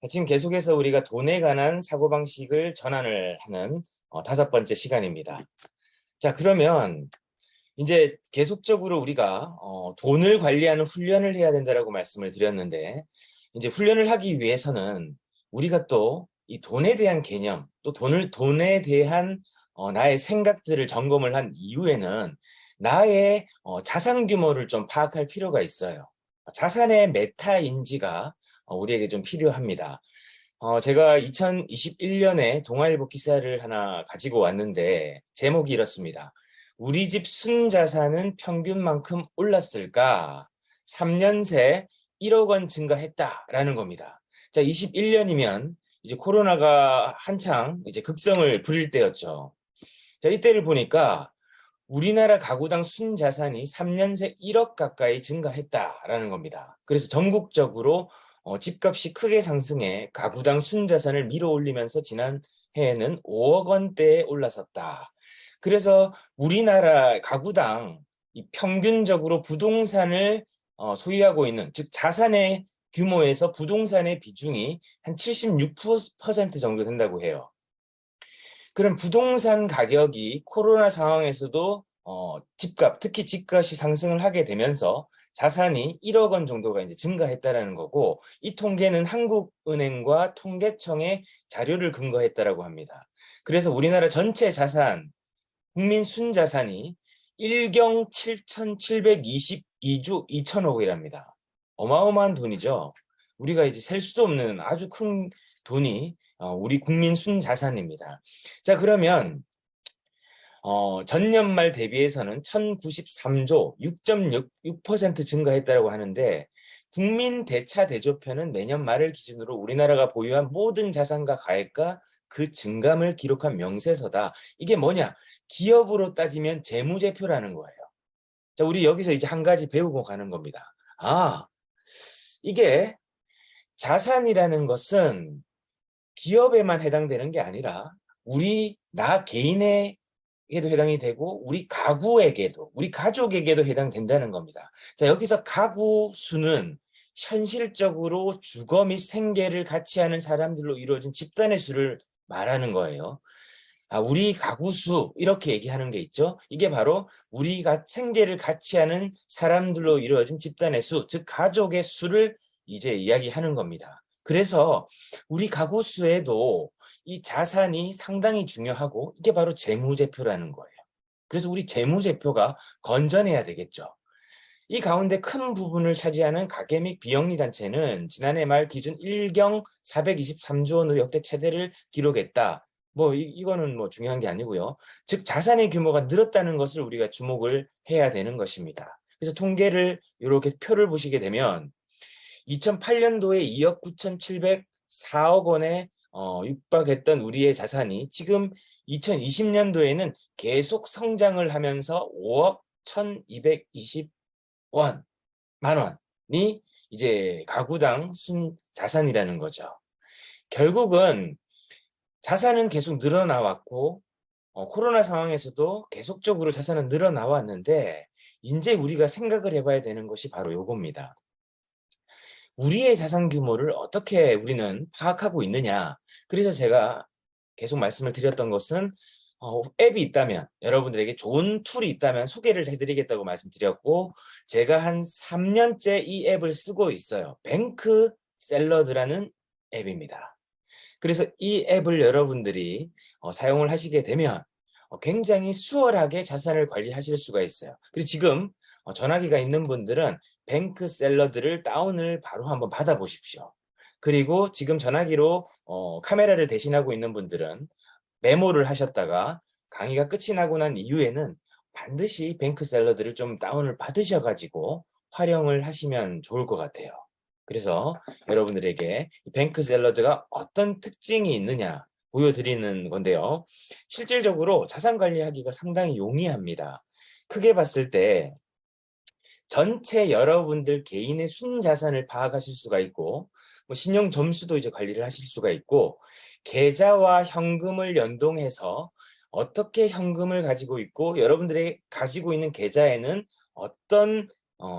지금 계속해서 우리가 돈에 관한 사고방식을 전환을 하는 다섯 번째 시간입니다. 자, 그러면 이제 계속적으로 우리가 돈을 관리하는 훈련을 해야 된다라고 말씀을 드렸는데, 이제 훈련을 하기 위해서는 우리가 또 이 돈에 대한 개념, 또 돈에 대한 나의 생각들을 점검을 한 이후에는 나의 자산 규모를 좀 파악할 필요가 있어요. 자산의 메타 인지가 우리에게 좀 필요합니다. 제가 2021년에 동아일보 기사를 하나 가지고 왔는데 제목이 이렇습니다. 우리 집 순자산은 평균만큼 올랐을까? 3년 새 1억 원 증가했다라는 겁니다. 자, 21년이면 이제 코로나가 한창 이제 극성을 부릴 때였죠. 자, 이때를 보니까 우리나라 가구당 순자산이 3년 새 1억 가까이 증가했다라는 겁니다. 그래서 전국적으로 집값이 크게 상승해 가구당 순자산을 밀어올리면서 지난 해에는 5억 원대에 올라섰다. 그래서 우리나라 가구당 이 평균적으로 부동산을 소유하고 있는, 즉 자산의 규모에서 부동산의 비중이 한 76% 정도 된다고 해요. 그럼 부동산 가격이 코로나 상황에서도 집값, 특히 집값이 상승을 하게 되면서 자산이 1억 원 정도가 이제 증가했다라는 거고, 이 통계는 한국은행과 통계청의 자료를 근거했다라고 합니다. 그래서 우리나라 전체 자산, 국민 순자산이 1경 7,722조 2천억이랍니다. 어마어마한 돈이죠. 우리가 이제 셀 수도 없는 아주 큰 돈이 우리 국민 순자산입니다. 자, 그러면 전년 말 대비해서는 1,093조 6.6% 증가했다고 하는데, 국민 대차 대조표는 매년 말을 기준으로 우리나라가 보유한 모든 자산과 가액과 그 증감을 기록한 명세서다. 이게 뭐냐? 기업으로 따지면 재무제표라는 거예요. 자, 우리 여기서 이제 한 가지 배우고 가는 겁니다. 아, 이게 자산이라는 것은 기업에만 해당되는 게 아니라 나 개인에게도 해당이 되고 우리 가구에게도, 우리 가족에게도 해당된다는 겁니다. 자, 여기서 가구 수는 현실적으로 주거 및 생계를 같이 하는 사람들로 이루어진 집단의 수를 말하는 거예요. 우리 가구 수 이렇게 얘기하는 게 있죠. 이게 바로 우리가 생계를 같이 하는 사람들로 이루어진 집단의 수, 즉 가족의 수를 이제 이야기하는 겁니다. 그래서 우리 가구 수에도 이 자산이 상당히 중요하고, 이게 바로 재무제표라는 거예요. 그래서 우리 재무제표가 건전해야 되겠죠. 이 가운데 큰 부분을 차지하는 가계 및 비영리 단체는 지난해 말 기준 1경 423조 원의 역대 최대를 기록했다. 이거는 중요한 게 아니고요. 즉 자산의 규모가 늘었다는 것을 우리가 주목을 해야 되는 것입니다. 그래서 통계를 이렇게 표를 보시게 되면 2008년도에 2억 9,704억 원에 육박했던 우리의 자산이 지금 2020년도에는 계속 성장을 하면서 5억 1,220만 원이 이제 가구당 순 자산이라는 거죠. 결국은 자산은 계속 늘어나왔고 코로나 상황에서도 계속적으로 자산은 늘어나왔는데, 이제 우리가 생각을 해봐야 되는 것이 바로 요겁니다. 우리의 자산 규모를 어떻게 우리는 파악하고 있느냐. 그래서 제가 계속 말씀을 드렸던 것은 앱이 있다면, 여러분들에게 좋은 툴이 있다면 소개를 해드리겠다고 말씀드렸고, 제가 한 3년째 이 앱을 쓰고 있어요. 뱅크 샐러드라는 앱입니다. 그래서 이 앱을 여러분들이 사용을 하시게 되면 굉장히 수월하게 자산을 관리하실 수가 있어요. 그리고 지금 전화기가 있는 분들은 뱅크 샐러드를 다운을 바로 한번 받아보십시오. 그리고 지금 전화기로 카메라를 대신하고 있는 분들은 메모를 하셨다가 강의가 끝이 나고 난 이후에는 반드시 뱅크 샐러드를 좀 다운을 받으셔가지고 활용을 하시면 좋을 것 같아요. 그래서 여러분들에게 뱅크 샐러드가 어떤 특징이 있느냐 보여드리는 건데요. 실질적으로 자산 관리하기가 상당히 용이합니다. 크게 봤을 때 전체 여러분들 개인의 순자산을 파악하실 수가 있고, 신용 점수도 이제 관리를 하실 수가 있고, 계좌와 현금을 연동해서 어떻게 현금을 가지고 있고, 여러분들이 가지고 있는 계좌에는 어떤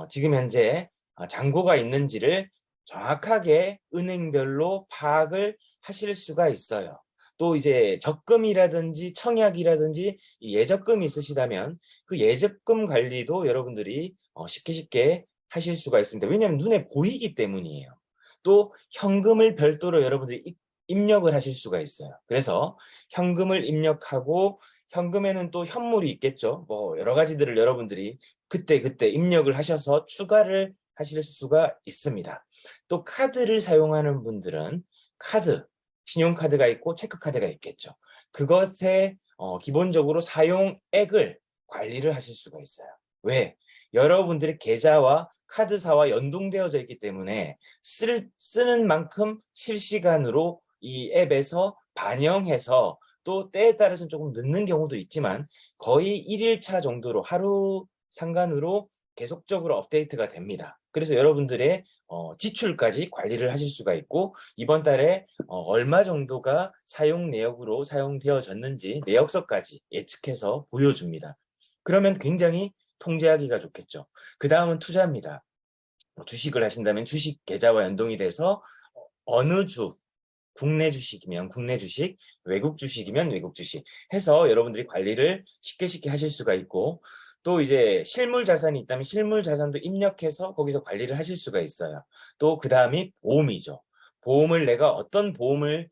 지금 현재 잔고가 있는지를 정확하게 은행별로 파악을 하실 수가 있어요. 또 이제 적금이라든지 청약이라든지 예적금이 있으시다면 그 예적금 관리도 여러분들이 쉽게 하실 수가 있습니다. 왜냐하면 눈에 보이기 때문이에요. 또 현금을 별도로 여러분들이 입력을 하실 수가 있어요. 그래서 현금을 입력하고 현금에는 또 현물이 있겠죠. 뭐 여러 가지들을 여러분들이 그때 입력을 하셔서 추가를 하실 수가 있습니다. 또 카드를 사용하는 분들은 카드, 신용카드가 있고 체크카드가 있겠죠. 그것에 기본적으로 사용액을 관리를 하실 수가 있어요. 왜? 여러분들의 계좌와 카드사와 연동되어져 있기 때문에 쓰는 만큼 실시간으로 이 앱에서 반영해서 또 때에 따라서는 조금 늦는 경우도 있지만 거의 1일차 정도로 하루 상간으로 계속적으로 업데이트가 됩니다. 그래서 여러분들의 지출까지 관리를 하실 수가 있고 이번 달에 얼마 정도가 사용 내역으로 사용되어졌는지 내역서까지 예측해서 보여줍니다. 그러면 굉장히 통제하기가 좋겠죠. 그 다음은 투자입니다. 주식을 하신다면 주식 계좌와 연동이 돼서 어느 주 국내 주식이면 국내 주식, 외국 주식이면 외국 주식 해서 여러분들이 관리를 쉽게 하실 수가 있고 또 이제 실물 자산이 있다면 실물 자산도 입력해서 거기서 관리를 하실 수가 있어요. 또 그 다음이 보험이죠. 보험을 내가 어떤 보험을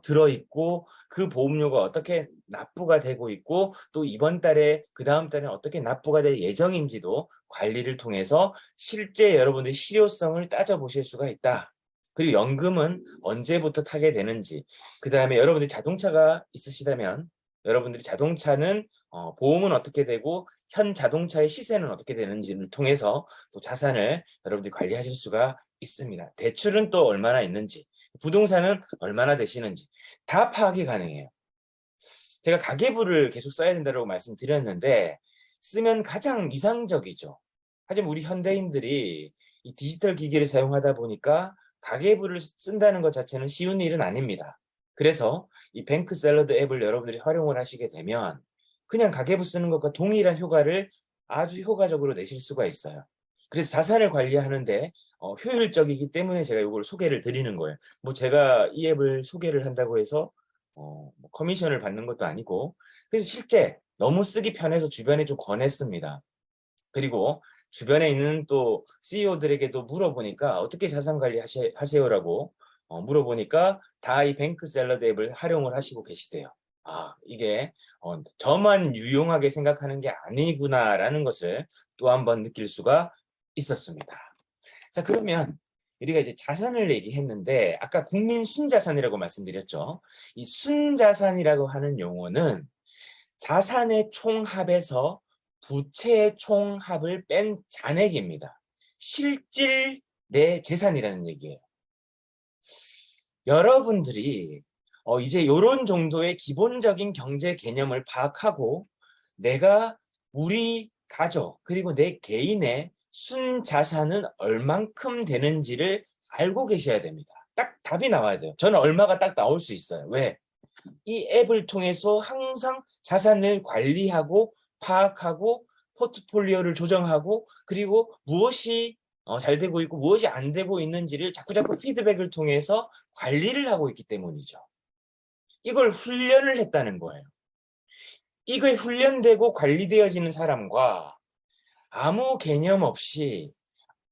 들어있고 그 보험료가 어떻게 납부가 되고 있고 또 이번 달에 그 다음 달에 어떻게 납부가 될 예정인지도 관리를 통해서 실제 여러분들의 실효성을 따져보실 수가 있다. 그리고 연금은 언제부터 타게 되는지, 그 다음에 여러분들이 자동차가 있으시다면 여러분들이 자동차는 보험은 어떻게 되고 현 자동차의 시세는 어떻게 되는지를 통해서 또 자산을 여러분들이 관리하실 수가 있습니다. 대출은 또 얼마나 있는지, 부동산은 얼마나 되시는지 다 파악이 가능해요. 제가 가계부를 계속 써야 된다고 말씀드렸는데 쓰면 가장 이상적이죠. 하지만 우리 현대인들이 이 디지털 기기를 사용하다 보니까 가계부를 쓴다는 것 자체는 쉬운 일은 아닙니다. 그래서 이 뱅크 샐러드 앱을 여러분들이 활용을 하시게 되면 그냥 가계부 쓰는 것과 동일한 효과를 아주 효과적으로 내실 수가 있어요. 그래서 자산을 관리하는데 효율적이기 때문에 제가 이걸 소개를 드리는 거예요. 뭐 제가 이 앱을 소개를 한다고 해서 뭐 커미션을 받는 것도 아니고 그래서 실제 너무 쓰기 편해서 주변에 좀 권했습니다. 그리고 주변에 있는 또 CEO들에게도 물어보니까 어떻게 자산 관리 하세요라고 물어보니까 다 이 뱅크 샐러드 앱을 활용을 하시고 계시대요. 아, 이게 저만 유용하게 생각하는 게 아니구나라는 것을 또 한 번 느낄 수가 있었습니다. 자, 그러면 우리가 이제 자산을 얘기했는데 아까 국민 순자산이라고 말씀드렸죠. 이 순자산이라고 하는 용어는 자산의 총합에서 부채의 총합을 뺀 잔액입니다. 실질 내 재산이라는 얘기예요. 여러분들이 이제 이런 정도의 기본적인 경제 개념을 파악하고 내가 우리 가족 그리고 내 개인의 순자산은 얼만큼 되는지를 알고 계셔야 됩니다. 딱 답이 나와야 돼요. 저는 얼마가 딱 나올 수 있어요. 왜? 이 앱을 통해서 항상 자산을 관리하고 파악하고 포트폴리오를 조정하고 그리고 무엇이 잘 되고 있고 무엇이 안 되고 있는지를 자꾸자꾸 피드백을 통해서 관리를 하고 있기 때문이죠. 이걸 훈련을 했다는 거예요. 이게 훈련되고 관리되어지는 사람과 아무 개념 없이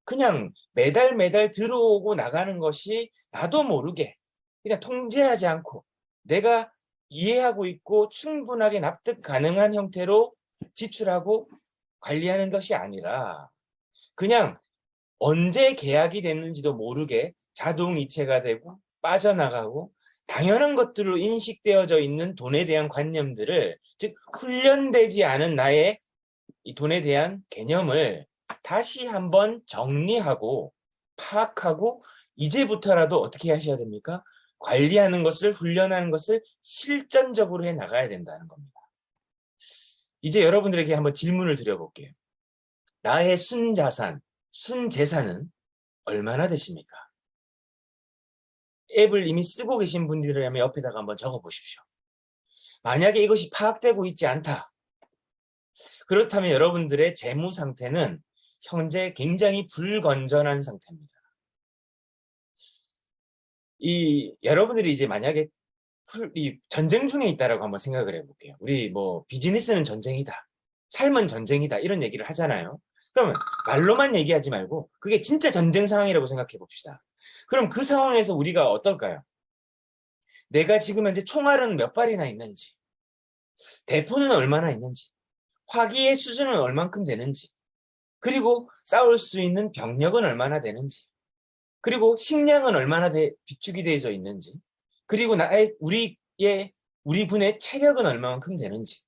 그냥 매달 들어오고 나가는 것이 나도 모르게 그냥 통제하지 않고 내가 이해하고 있고 충분하게 납득 가능한 형태로 지출하고 관리하는 것이 아니라 그냥 언제 계약이 됐는지도 모르게 자동이체가 되고 빠져나가고 당연한 것들로 인식되어져 있는 돈에 대한 관념들을 즉 훈련되지 않은 나의 이 돈에 대한 개념을 다시 한번 정리하고 파악하고 이제부터라도 어떻게 하셔야 됩니까? 관리하는 것을 훈련하는 것을 실전적으로 해 나가야 된다는 겁니다. 이제 여러분들에게 한번 질문을 드려볼게요. 나의 순자산, 순재산은 얼마나 되십니까? 앱을 이미 쓰고 계신 분들이라면 옆에다가 한번 적어 보십시오. 만약에 이것이 파악되고 있지 않다. 그렇다면 여러분들의 재무 상태는 현재 굉장히 불건전한 상태입니다. 여러분들이 이제 만약에 이 전쟁 중에 있다라고 한번 생각을 해볼게요. 우리 뭐 비즈니스는 전쟁이다, 삶은 전쟁이다 이런 얘기를 하잖아요. 그러면 말로만 얘기하지 말고 그게 진짜 전쟁 상황이라고 생각해 봅시다. 그럼 그 상황에서 우리가 어떨까요? 내가 지금 현재 총알은 몇 발이나 있는지, 대포는 얼마나 있는지, 화기의 수준은 얼만큼 되는지, 그리고 싸울 수 있는 병력은 얼마나 되는지, 그리고 식량은 얼마나 비축이 되어져 있는지, 그리고 우리 군의 체력은 얼마만큼 되는지,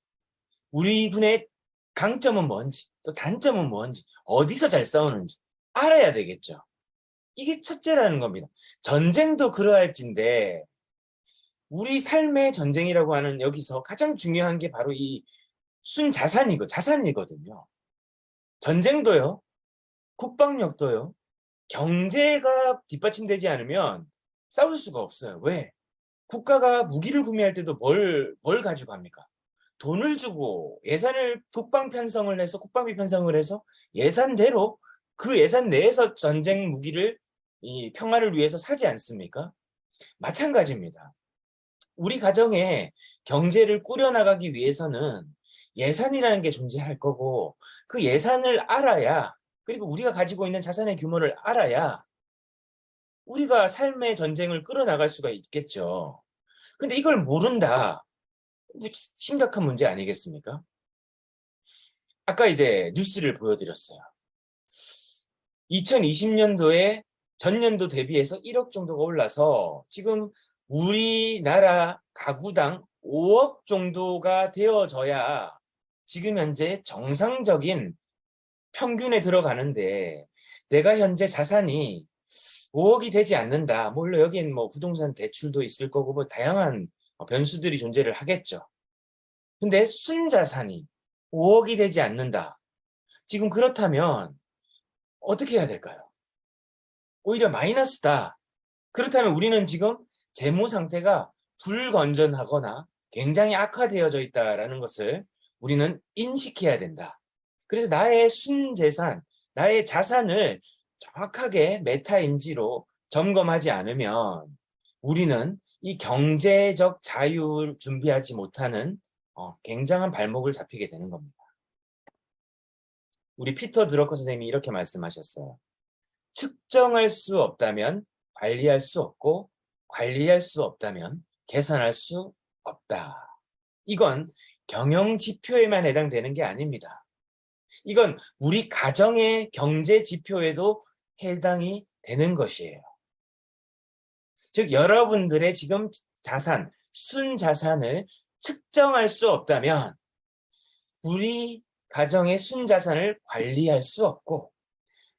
우리 군의 강점은 뭔지, 또 단점은 뭔지, 어디서 잘 싸우는지 알아야 되겠죠. 이게 첫째라는 겁니다. 전쟁도 그러할진데 우리 삶의 전쟁이라고 하는 여기서 가장 중요한 게 바로 이 자산이거든요. 전쟁도요, 국방력도요, 경제가 뒷받침되지 않으면 싸울 수가 없어요. 왜? 국가가 무기를 구매할 때도 뭘 가져갑니까? 돈을 주고 예산을 국방비 편성을 해서 예산대로 그 예산 내에서 전쟁 무기를 이 평화를 위해서 사지 않습니까? 마찬가지입니다. 우리 가정에 경제를 꾸려나가기 위해서는 예산이라는 게 존재할 거고 그 예산을 알아야, 그리고 우리가 가지고 있는 자산의 규모를 알아야 우리가 삶의 전쟁을 끌어나갈 수가 있겠죠. 근데 이걸 모른다. 심각한 문제 아니겠습니까? 아까 이제 뉴스를 보여드렸어요. 2020년도에 전년도 대비해서 1억 정도가 올라서 지금 우리나라 가구당 5억 정도가 되어져야 지금 현재 정상적인 평균에 들어가는데, 내가 현재 자산이 5억이 되지 않는다. 물론 여기엔 뭐 부동산 대출도 있을 거고 뭐 다양한 변수들이 존재를 하겠죠. 근데 순자산이 5억이 되지 않는다. 지금 그렇다면 어떻게 해야 될까요? 오히려 마이너스다. 그렇다면 우리는 지금 재무 상태가 불건전하거나 굉장히 악화되어져 있다라는 것을 우리는 인식해야 된다. 그래서 나의 순재산, 나의 자산을 정확하게 메타인지로 점검하지 않으면 우리는 이 경제적 자유를 준비하지 못하는 굉장한 발목을 잡히게 되는 겁니다. 우리 피터 드러커 선생님이 이렇게 말씀하셨어요. 측정할 수 없다면 관리할 수 없고, 관리할 수 없다면 계산할 수 없다. 이건 경영 지표에만 해당되는 게 아닙니다. 이건 우리 가정의 경제 지표에도 해당이 되는 것이에요. 즉 여러분들의 지금 자산, 순자산을 측정할 수 없다면 우리 가정의 순자산을 관리할 수 없고,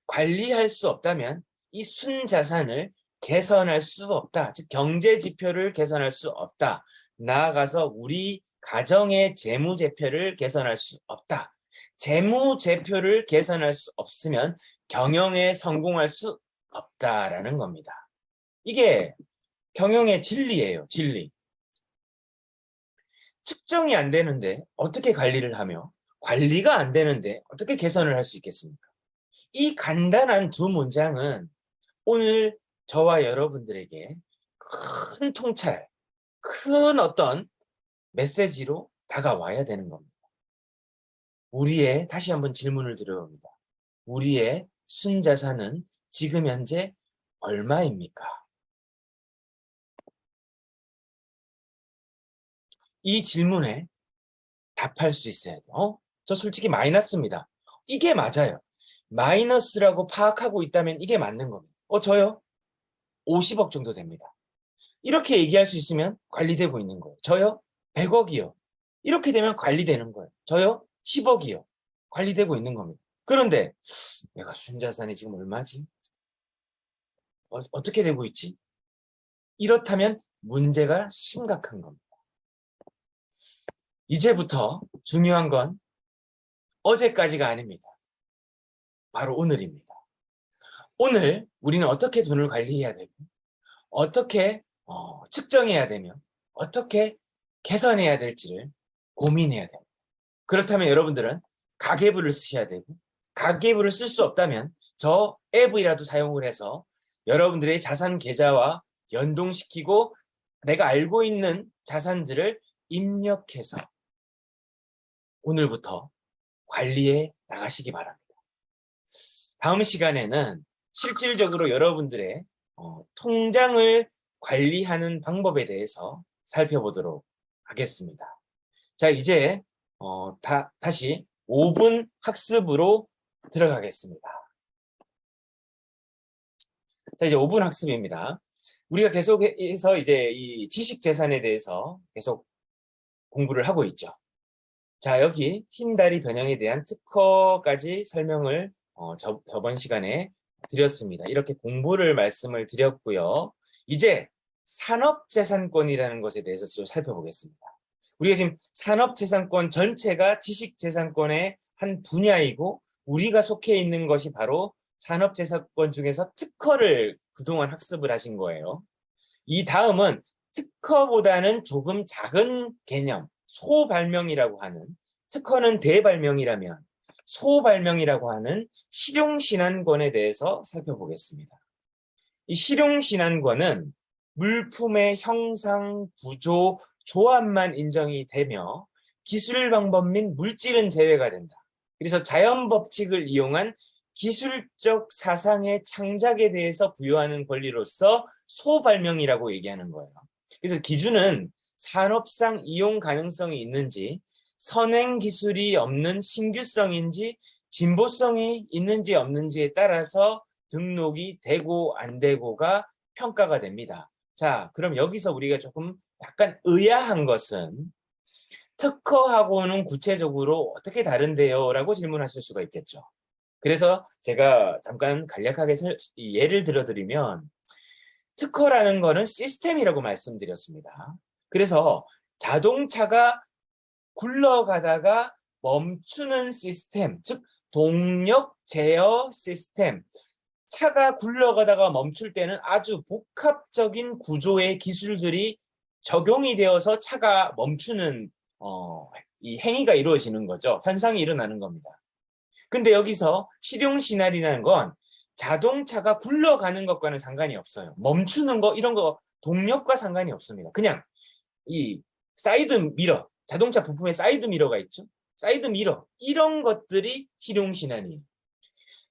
관리할 수 없다면 이 순자산을 개선할 수 없다. 즉 경제지표를 개선할 수 없다. 나아가서 우리 가정의 재무제표를 개선할 수 없다. 재무제표를 개선할 수 없으면 경영에 성공할 수 없다라는 겁니다. 이게 경영의 진리예요. 진리. 측정이 안 되는데 어떻게 관리를 하며, 관리가 안 되는데 어떻게 개선을 할 수 있겠습니까? 이 간단한 두 문장은 오늘 저와 여러분들에게 큰 통찰, 큰 어떤 메시지로 다가와야 되는 겁니다. 다시 한번 질문을 드려봅니다. 우리의 순자산은 지금 현재 얼마입니까? 이 질문에 답할 수 있어야 돼요. 저 솔직히 마이너스입니다. 이게 맞아요. 마이너스라고 파악하고 있다면 이게 맞는 겁니다. 저요? 50억 정도 됩니다. 이렇게 얘기할 수 있으면 관리되고 있는 거예요. 저요? 100억이요. 이렇게 되면 관리되는 거예요. 저요? 10억이요. 관리되고 있는 겁니다. 그런데 내가 순자산이 지금 얼마지? 어떻게 되고 있지? 이렇다면 문제가 심각한 겁니다. 이제부터 중요한 건 어제까지가 아닙니다. 바로 오늘입니다. 오늘 우리는 어떻게 돈을 관리해야 되고, 어떻게 측정해야 되며, 어떻게 개선해야 될지를 고민해야 됩니다. 그렇다면 여러분들은 가계부를 쓰셔야 되고, 가계부를 쓸 수 없다면 저 앱이라도 사용을 해서 여러분들의 자산 계좌와 연동시키고 내가 알고 있는 자산들을 입력해서 오늘부터 관리해 나가시기 바랍니다. 다음 시간에는 실질적으로 여러분들의 통장을 관리하는 방법에 대해서 살펴보도록 하겠습니다. 자, 이제 다시 5분 학습으로 들어가겠습니다. 자, 이제 5분 학습입니다. 우리가 계속해서 이제 이 지식재산에 대해서 계속 공부를 하고 있죠. 자, 여기 흰다리 변형에 대한 특허까지 설명을 저번 시간에 드렸습니다. 이렇게 공부를 말씀을 드렸고요. 이제 산업재산권이라는 것에 대해서 좀 살펴보겠습니다. 우리가 지금 산업재산권 전체가 지식재산권의 한 분야이고 우리가 속해 있는 것이 바로 산업재산권 중에서 특허를 그동안 학습을 하신 거예요. 이 다음은 특허보다는 조금 작은 개념, 소발명이라고 하는, 특허는 대발명이라면 소발명이라고 하는 실용신안권에 대해서 살펴보겠습니다. 이 실용신안권은 물품의 형상, 구조, 조합만 인정이 되며 기술 방법 및 물질은 제외가 된다. 그래서 자연법칙을 이용한 기술적 사상의 창작에 대해서 부여하는 권리로서 소발명이라고 얘기하는 거예요. 그래서 기준은 산업상 이용 가능성이 있는지, 선행 기술이 없는 신규성인지, 진보성이 있는지 없는지에 따라서 등록이 되고 안 되고가 평가가 됩니다. 자, 그럼 여기서 우리가 조금 약간 의아한 것은 특허하고는 구체적으로 어떻게 다른데요? 라고 질문하실 수가 있겠죠. 그래서 제가 잠깐 간략하게 예를 들어드리면 특허라는 거는 시스템이라고 말씀드렸습니다. 그래서 자동차가 굴러가다가 멈추는 시스템, 즉 동력 제어 시스템. 차가 굴러가다가 멈출 때는 아주 복합적인 구조의 기술들이 적용이 되어서 차가 멈추는 이 행위가 이루어지는 거죠. 현상이 일어나는 겁니다. 근데 여기서 실용신안이라는 건 자동차가 굴러가는 것과는 상관이 없어요. 멈추는 거 이런 거 동력과 상관이 없습니다. 그냥 이 사이드 미러, 자동차 부품에 사이드 미러가 있죠. 사이드 미러 이런 것들이 실용신안이에요.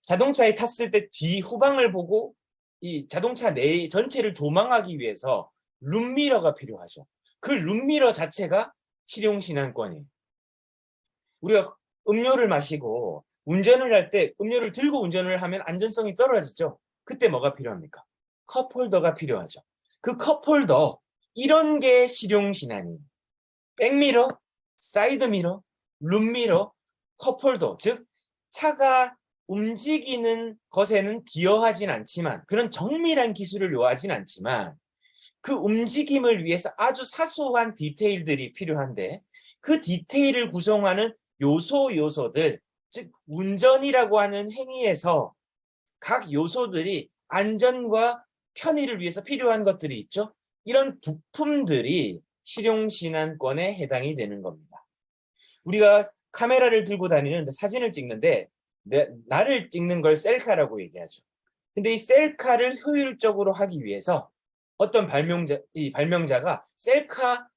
자동차에 탔을 때 뒤 후방을 보고 이 자동차 내 전체를 조망하기 위해서 룸미러가 필요하죠. 그 룸미러 자체가 실용신안권이에요. 우리가 음료를 마시고 운전을 할 때 음료를 들고 운전을 하면 안전성이 떨어지죠. 그때 뭐가 필요합니까? 컵홀더가 필요하죠. 그 컵홀더 이런 게 실용신안이에요. 백미러, 사이드미러, 룸미러, 컵홀더 즉 차가 움직이는 것에는 기여하진 않지만 그런 정밀한 기술을 요하진 않지만 그 움직임을 위해서 아주 사소한 디테일들이 필요한데 그 디테일을 구성하는 요소들 즉 운전이라고 하는 행위에서 각 요소들이 안전과 편의를 위해서 필요한 것들이 있죠. 이런 부품들이 실용신안권에 해당이 되는 겁니다. 우리가 카메라를 들고 다니는데 사진을 찍는데 나를 찍는 걸 셀카라고 얘기하죠. 근데 이 셀카를 효율적으로 하기 위해서 어떤 발명자가 셀카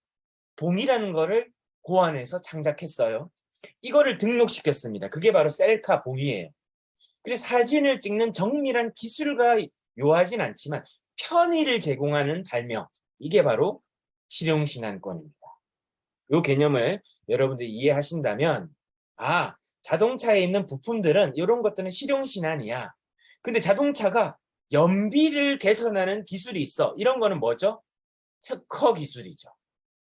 봉이라는 거를 고안해서 창작했어요. 이거를 등록시켰습니다. 그게 바로 셀카 봉이에요. 그래서 사진을 찍는 정밀한 기술가 요하진 않지만 편의를 제공하는 발명, 이게 바로 실용신안권입니다. 이 개념을 여러분들이 이해하신다면 자동차에 있는 부품들은 이런 것들은 실용신안이야. 근데 자동차가 연비를 개선하는 기술이 있어. 이런 거는 뭐죠? 특허 기술이죠.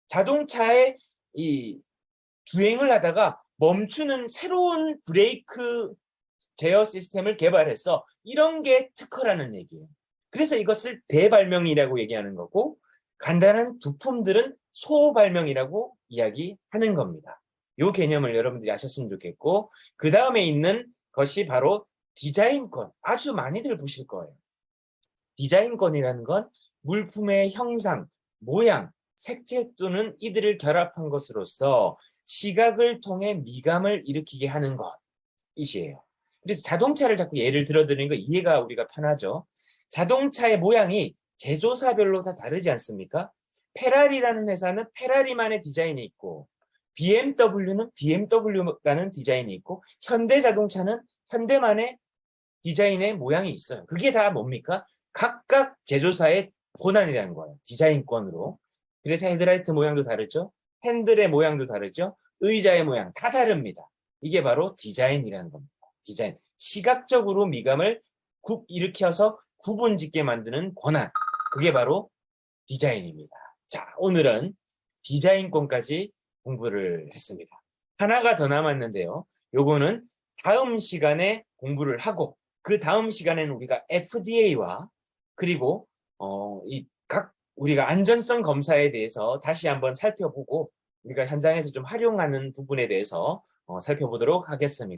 자동차의 이 주행을 하다가 멈추는 새로운 브레이크 제어 시스템을 개발해서 이런 게 특허라는 얘기예요. 그래서 이것을 대발명이라고 얘기하는 거고 간단한 부품들은 소발명이라고 이야기하는 겁니다. 이 개념을 여러분들이 아셨으면 좋겠고 그 다음에 있는 것이 바로 디자인권. 아주 많이들 보실 거예요. 디자인권이라는 건 물품의 형상, 모양, 색채 또는 이들을 결합한 것으로서 시각을 통해 미감을 일으키게 하는 것이에요. 그래서 자동차를 자꾸 예를 들어드리는 거 이해가 우리가 편하죠. 자동차의 모양이 제조사별로 다 다르지 않습니까? 페라리라는 회사는 페라리만의 디자인이 있고 BMW는 BMW라는 디자인이 있고 현대자동차는 현대만의 디자인의 모양이 있어요. 그게 다 뭡니까? 각각 제조사의 권한이라는 거예요. 디자인권으로. 그래서 헤드라이트 모양도 다르죠. 핸들의 모양도 다르죠. 의자의 모양 다 다릅니다. 이게 바로 디자인이라는 겁니다. 디자인. 시각적으로 미감을 일으켜서 구분짓게 만드는 권한. 그게 바로 디자인입니다. 자, 오늘은 디자인권까지 공부를 했습니다. 하나가 더 남았는데요. 요거는 다음 시간에 공부를 하고 그 다음 시간에는 우리가 FDA와 그리고 우리가 안전성 검사에 대해서 다시 한번 살펴보고 우리가 현장에서 좀 활용하는 부분에 대해서 살펴보도록 하겠습니다.